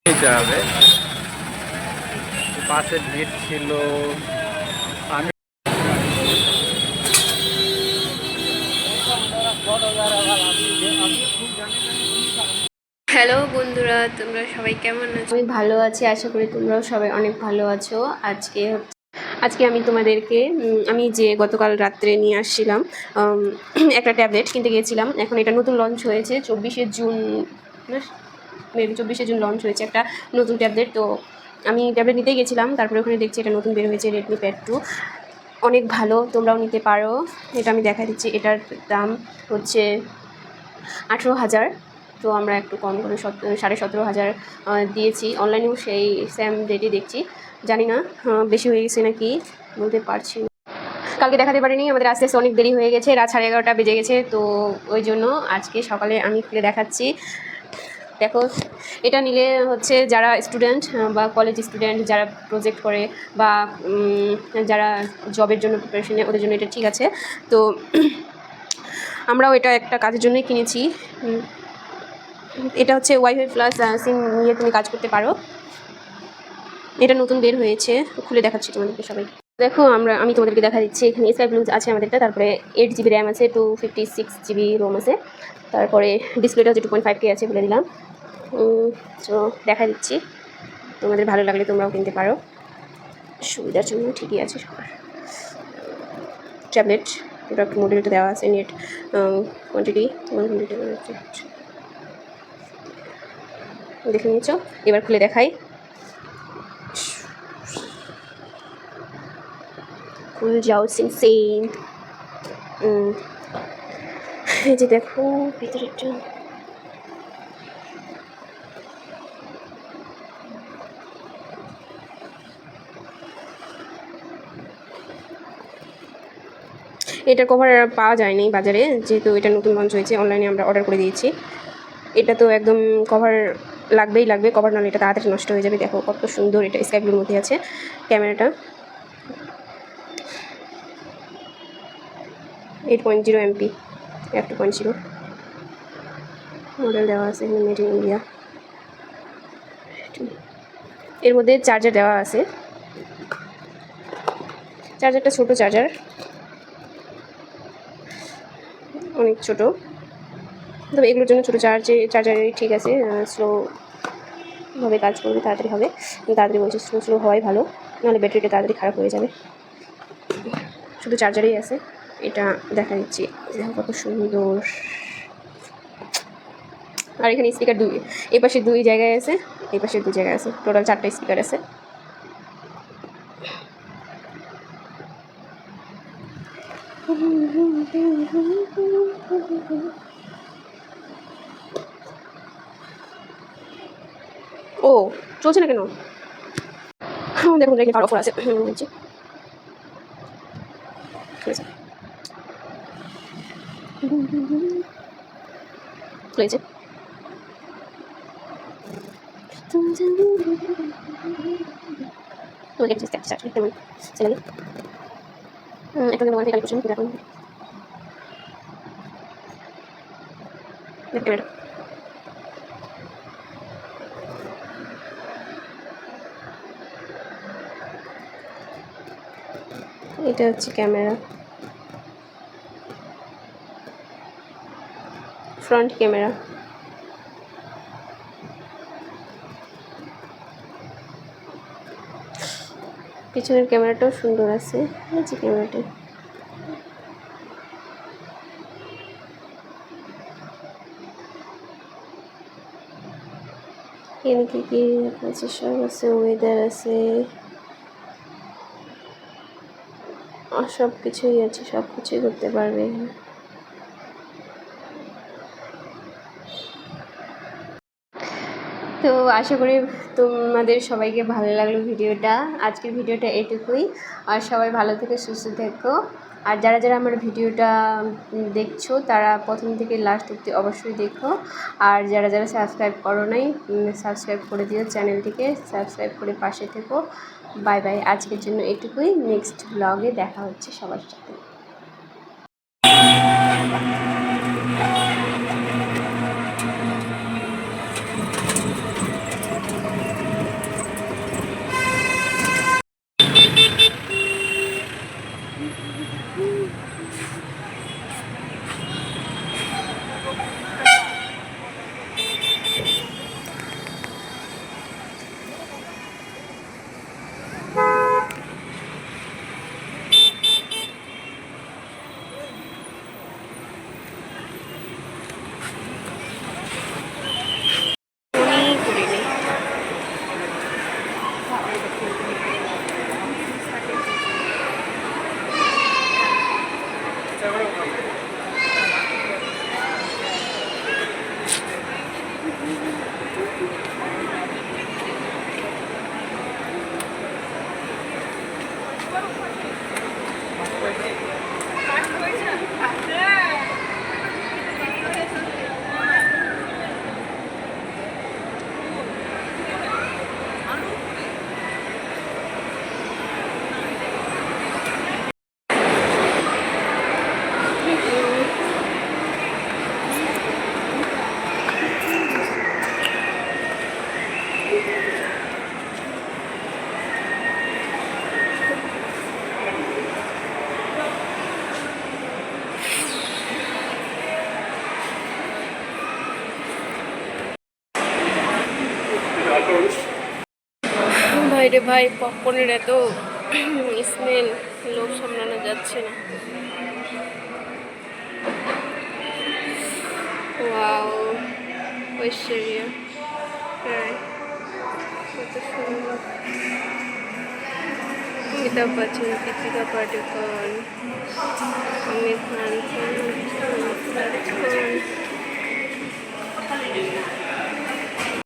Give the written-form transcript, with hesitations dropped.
নিতে হবে। পাশে ভিড় ছিল। আমি হ্যালো বন্ধুরা, তোমরা সবাই কেমন আছো? আমি ভালো আছি, আশা করি তোমরাও সবাই অনেক ভালো আছো। আজকে আমি তোমাদেরকে আমি যে গতকাল রাত্রে নিয়ে আসছিলাম একটা ট্যাবলেট কিনতে গিয়েছিলাম। এখন এটা নতুন লঞ্চ হয়েছে 24শে জুন, মেবি 24শে জুন লঞ্চ হয়েছে একটা নতুন ট্যাবলেট। তো আমি ট্যাবলেট নিতে গেছিলাম, তারপরে ওখানে দেখছি এটা নতুন বের হয়েছে রেডমি প্যাড 2। অনেক ভালো, তোমরাও নিতে পারো। এটা আমি দেখা দিচ্ছি, এটার দাম হচ্ছে 18,000। তো আমরা একটু কম করে 17,500 দিয়েছি। অনলাইনেও সেই সেম রেটই দেখছি, জানি না বেশি হয়ে গেছে নাকি, বলতে পারছি না। কালকে দেখাতে পারিনি, আমাদের আস্তে আস্তে অনেক দেরি হয়ে গেছে, রাত 11:30 বেজে গেছে। তো ওই জন্য আজকে সকালে আমি খুলে দেখাচ্ছি। দেখো, এটা নিলে হচ্ছে যারা স্টুডেন্ট বা কলেজ স্টুডেন্ট, যারা প্রজেক্ট করে বা যারা জবের জন্য প্রিপারেশন নেয়, ওদের জন্য এটা ঠিক আছে। তো আমরাও এটা একটা কাজের জন্যই কিনেছি। এটা হচ্ছে ওয়াইফাই প্লাস সিম নিয়ে তুমি কাজ করতে পারো। এটা নতুন বের হয়েছে, খুলে দেখাচ্ছি তোমাদেরকে সবাই। দেখো, আমি তোমাদেরকে দেখা দিচ্ছি। এখানে স্কাই ব্লু আছে আমাদেরটা, তারপরে 8 GB র্যাম আছে, 256 GB রোম আছে, তারপরে ডিসপ্লেটা হচ্ছে 2.5K আছে, বলে দিলাম। তো দেখা দিচ্ছি, তোমাদের ভালো লাগলে তোমরাও কিনতে পারো, সুবিধার জন্য ঠিকই আছে সবার। ট্যাবলেট প্রোডাক্ট মডেলটা দেওয়া আছে, নেট কোয়ান্টিটি 120 দেখে নিয়েছো। এবার খুলে দেখাই, খুল যাও সিনসেন। এই যে দেখো ভিতরেরটা, এটার কভার পাওয়া যায়নি বাজারে, যেহেতু এটা নতুন লঞ্চ হয়েছে। অনলাইনে আমরা অর্ডার করে দিয়েছি। এটা তো একদম কভার লাগবে, কভার নাহলে এটা তাড়াতাড়ি নষ্ট হয়ে যাবে। দেখো কত সুন্দর, এটা স্কাই ব্লুর মধ্যে আছে। ক্যামেরাটা 8.0 MP f2.0 মডেল দেওয়া আছে, এখানে মেড ইন ইন্ডিয়া। এর মধ্যে চার্জার দেওয়া আছে, চার্জারটা ছোট চার্জার, অনেক ছোট। তবে এগুলোর জন্য ছোটো চার্জারই ঠিক আছে, স্লোভাবে কাজ করবে, তাড়াতাড়ি হবে। তাড়াতাড়ি বলছে, স্লো হওয়াই ভালো, নাহলে ব্যাটারিটা তাড়াতাড়ি খারাপ হয়ে যাবে। শুধু চার্জারই আছে। এটা দেখা দিচ্ছি, দেখো কত সুন্দর। আর এখানে স্পিকার এই পাশে 2 জায়গায় আছে, এই পাশে 2 জায়গায় আছে, টোটাল 4টা স্পিকার আছে। ও চলছে না কেন? দেখুন, দেখি কার অফার আছে। হয়েছে। তোমাকে কেমন ছেলে একটা দোকান থেকে কালেকশন দেখুন। ক্যামেরা এটা হচ্ছে ক্যামেরা, ফ্রন্ট ক্যামেরা। পিছনের ক্যামেরাটাও সুন্দর আছে, এই যে ক্যামেরাটা। এখানে কি আছে, সব আছে, ওয়েদার আছে, সব কিছুই আছে, সব কিছুই করতে পারবে। তো আশা করি তোমাদের সবাইকে ভালো লাগলো ভিডিওটা। আজকের ভিডিওটা এটুকুই। আর সবাই ভালো থেকে সুস্থ থেকো। আর যারা যারা আমার ভিডিওটা দেখছো, তারা প্রথম থেকে লাস্ট অবধি অবশ্যই দেখো। আর যারা যারা সাবস্ক্রাইব করো নাই, সাবস্ক্রাইব করে দিও, চ্যানেলটিকে সাবস্ক্রাইব করে পাশে থেকো। বাই বাই, আজকের জন্য এটুকুই। নেক্সট ব্লগে দেখা হচ্ছে সবার সাথে। ভাই রে ভাই, পপকর্নের এত স্মেল, লোভ সামলানো যাচ্ছে না। ওয়াও, ঐশ্বরিয়া রায়, কত সুন্দর। অমিতাভ বচ্চন, দীপিকা পাডুকোন, আমির খান, সালমান খান, শাহরুখ খান।